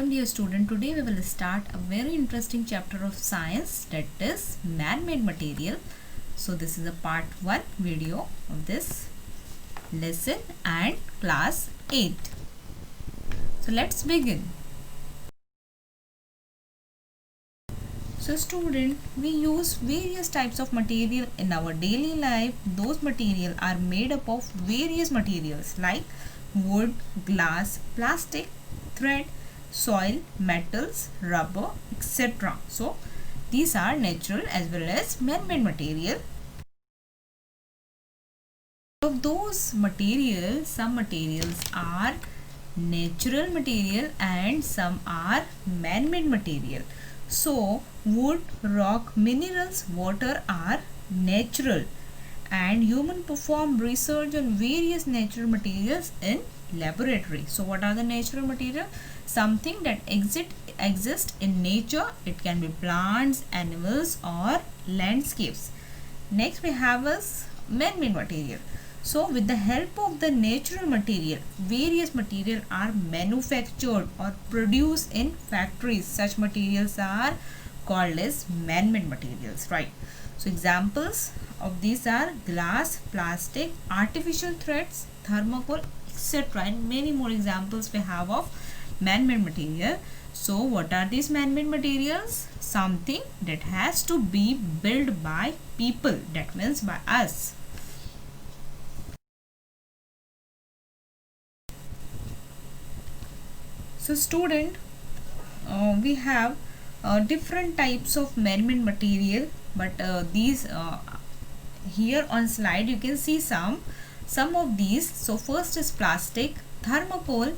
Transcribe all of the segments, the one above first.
welcome dear student. Today we will start a very interesting chapter of science, that is man-made material. So this is a part 1 video of this lesson and class 8. So let's begin. So student, we use various types of material in our daily life. Those material are made up of various materials like wood, glass, plastic, thread, soil, metals, rubber, etc. So these are natural as well as man-made material. Of those materials, some materials are natural material and some are man-made material. So wood, rock, minerals, water are natural, and human perform research on various natural materials in laboratory. So what are the natural material? Something that exist in nature. It can be plants, animals or landscapes. Next we have is man-made material. So with the help of the natural material, various material are manufactured or produced in factories. Such materials are called as man-made materials, right? So examples of these are glass, plastic, artificial threads, thermocol, etc. and many more examples we have of man-made material. So what are these man-made materials? Something that has to be built by people, that means by us. So student, we have different types of man-made material, but these here on slide you can see some of these. So first is plastic, thermocol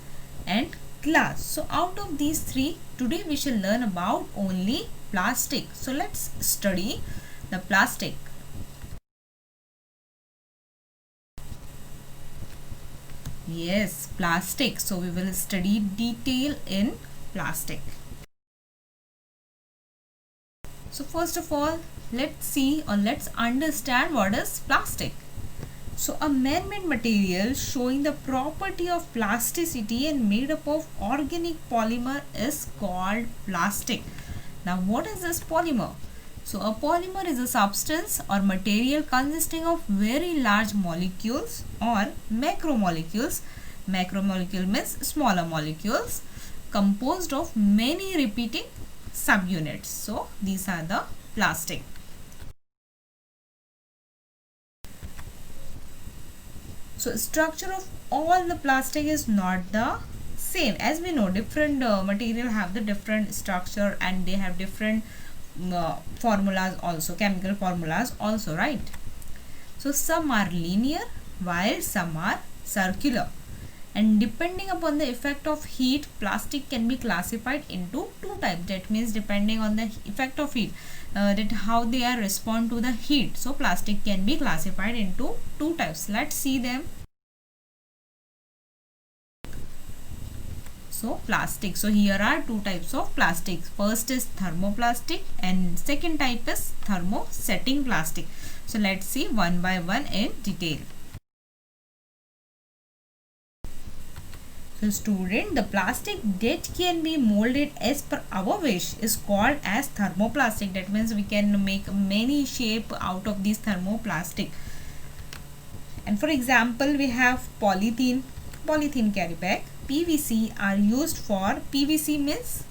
and glass. So out of these three, today we shall learn about only plastic. So let's study the plastic. Yes, plastic. So we will study detail in plastic. So first of all, let's see or let's understand what is plastic. So a man-made material showing the property of plasticity and made up of organic polymer is called plastic. Now what is this polymer? So a polymer is a substance or material consisting of very large molecules or macromolecules. Macromolecule means smaller molecules composed of many repeating subunits. So these are the plastic. So structure of all the plastic is not the same. As we know, different material have the different structure and they have different formulas also, chemical formulas also, right? So some are linear while some are circular, and depending upon the effect of heat, plastic can be classified into two types. That means depending on the effect of heat, that how they are respond to the heat. So plastic can be classified into two types. Let's see them. So plastic. So here are two types of plastics. First is thermoplastic and second type is thermosetting plastic. So let's see one by one in detail. So student, the plastic that can be molded as per our wish is called as thermoplastic. That means we can make many shape out of this thermoplastic. And for example, we have polythene carry bag. PVC are used for, PVC means,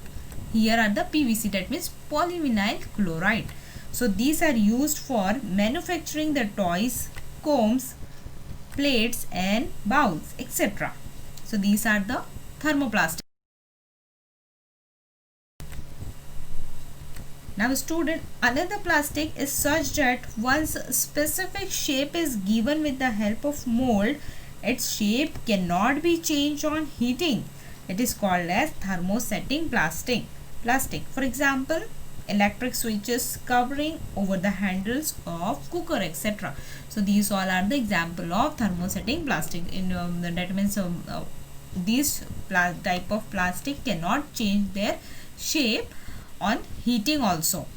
here are the PVC, that means polyvinyl chloride. So these are used for manufacturing the toys, combs, plates and bowls, etc. So these are the thermoplastic. Now student, another plastic is such that once a specific shape is given with the help of mold, its shape cannot be changed on heating. It is called as thermosetting plastic. For example, electric switches, covering over the handles of cooker, etc. So these all are the example of thermosetting plastic. In that means this type of plastic cannot change their shape on heating also.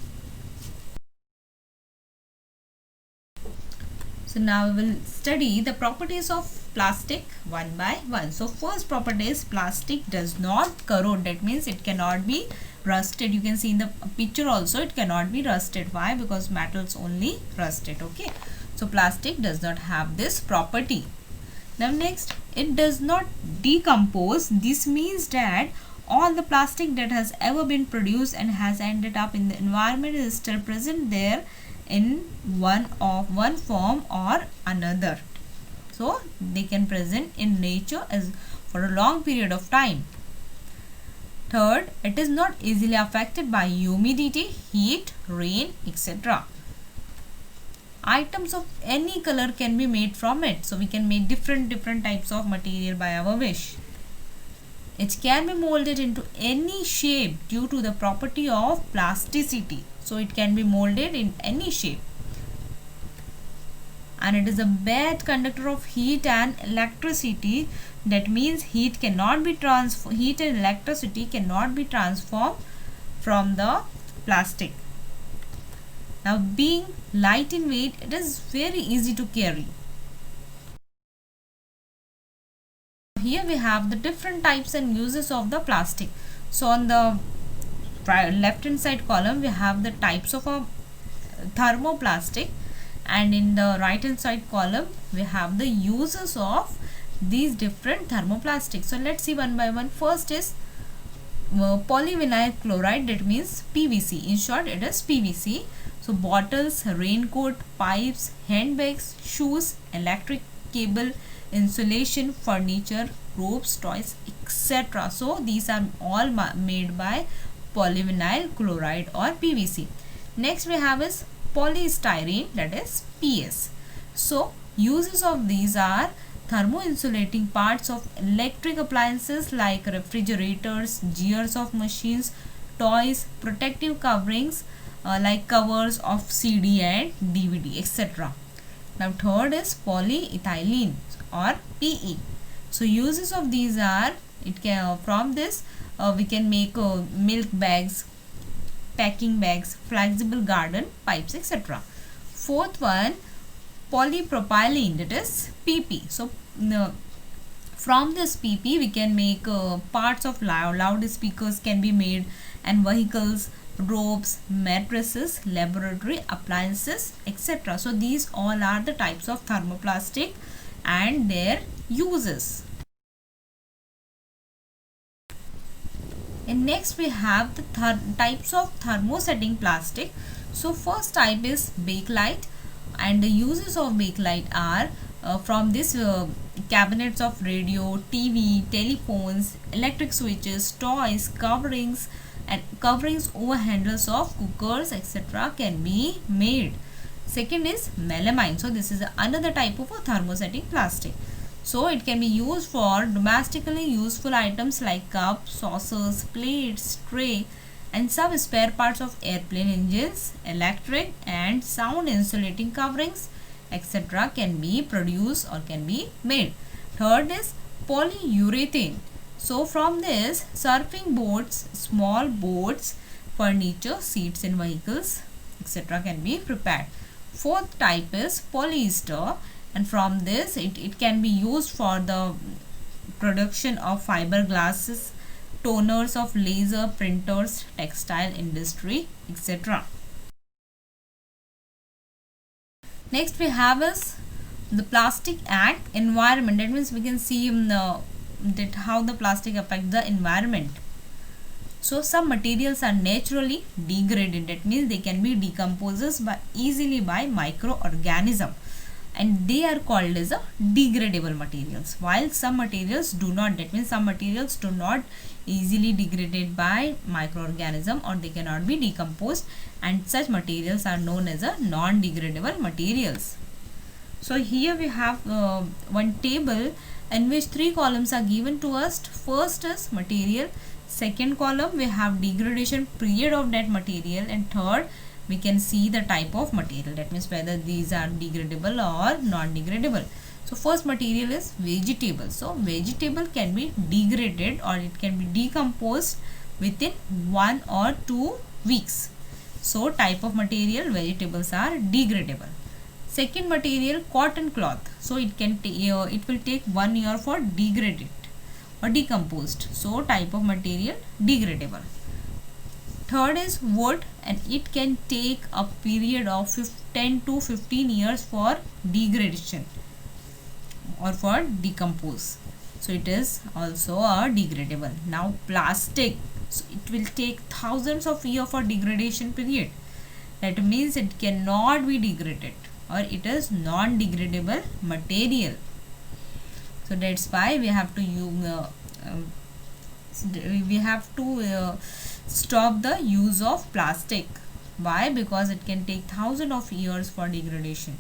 So now we will study the properties of plastic one by one. So first property is plastic does not corrode. That means it cannot be rusted. You can see in the picture also it cannot be rusted. Why? Because metals only rusted. Okay. So plastic does not have this property. Now next, it does not decompose. This means that all the plastic that has ever been produced and has ended up in the environment is still present there in one form or another. So they can present in nature as for a long period of time. Third, it is not easily affected by humidity, heat, rain, etc. Items of any color can be made from it. So we can make different types of material by our wish. It can be molded into any shape due to the property of plasticity. So it can be molded in any shape. And it is a bad conductor of heat and electricity. That means heat and electricity cannot be transformed from the plastic. Now being light in weight, it is very easy to carry. Here we have the different types and uses of the plastic. So on the left hand side column we have the types of a thermoplastic, and in the right hand side column we have the uses of these different thermoplastics. So let's see one by one. First is polyvinyl chloride, that means PVC. In short, it is PVC. So bottles, raincoat, pipes, handbags, shoes, electric cable, insulation, furniture, ropes, toys, etc. So these are all made by polyvinyl chloride or PVC. Next we have is polystyrene, that is PS. So uses of these are thermo-insulating parts of electric appliances like refrigerators, gears of machines, toys, protective coverings like covers of CD and DVD, etc. Now third is polyethylene or PE. So uses of these are, it can from this we can make milk bags, packing bags, flexible garden pipes, etc. Fourth one, polypropylene, that is PP. So from this PP we can make parts of loudspeakers can be made, and vehicles, ropes, mattresses, laboratory appliances, etc. So these all are the types of thermoplastic and their uses. And next we have the types of thermosetting plastic. So first type is bakelite, and the uses of bakelite are from this cabinets of radio, TV, telephones, electric switches, toys, coverings, and coverings over handles of cookers, etc. can be made. Second is melamine. So this is another type of a thermosetting plastic. So it can be used for domestically useful items like cups, saucers, plates, tray, and some spare parts of airplane engines, electric and sound insulating coverings, etc. can be produced or can be made. Third is polyurethane. So from this, surfing boards, small boats, furniture, seats in vehicles, etc. can be prepared. Fourth type is polyester, and from this it can be used for the production of fiberglasses, toners of laser printers, textile industry, etc. Next we have is the plastic and environment. That means we can see that how the plastic affect the environment. So some materials are naturally degraded. That means they can be decomposed easily by microorganism, and they are called as a degradable materials, while some materials do not. That means some materials do not easily degraded by microorganism, or they cannot be decomposed, and such materials are known as a non-degradable materials. So here we have one table in which 3 columns are given to us. First is material, second column we have degradation period of that material, and third we can see the type of material. That means whether these are degradable or non-degradable. So first material is vegetable. So vegetable can be degraded or it can be decomposed within 1 or 2 weeks. So type of material, vegetables are degradable. Second material, cotton cloth. So it can it will take 1 year for degrade it or decomposed. So type of material, degradable. Third is wood, and it can take a period of 10 to 15 years for degradation or for decompose. So it is also a degradable. Now plastic, so it will take thousands of years for degradation period. That means it cannot be degraded, or it is non-degradable material. So that's why we have to stop the use of plastic. Why? Because it can take thousands of years for degradation.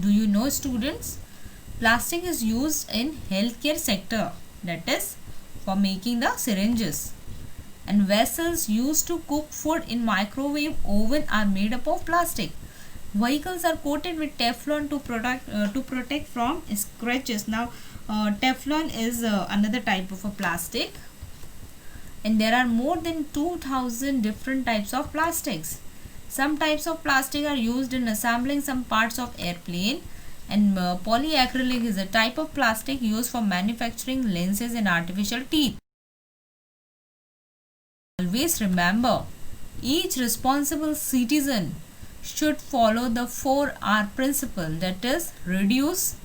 Do you know, students, plastic is used in healthcare sector, that is for making the syringes, and vessels used to cook food in microwave oven are made up of plastic. Vehicles are coated with Teflon to protect from scratches. Now Teflon is another type of a plastic, and there are more than 2000 different types of plastics. Some types of plastic are used in assembling some parts of airplane, and polyacrylic is a type of plastic used for manufacturing lenses and artificial teeth. Always remember, each responsible citizen should follow the 4R principle, that is reduce,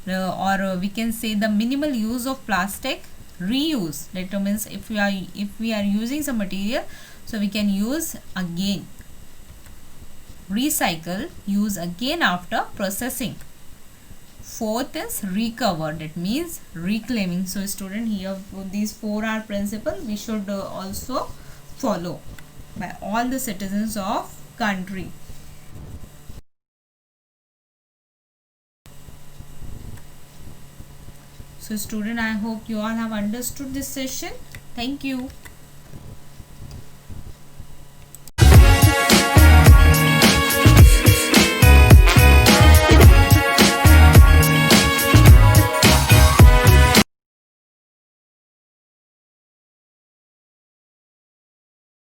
or we can say the minimal use of plastic, reuse. That means if we are using some material, so we can use again, recycle, use again after processing. Fourth is recover, that means reclaiming. So student, here these 4R principle we should also follow by all the citizens of country. So student, I hope you all have understood this session. Thank you.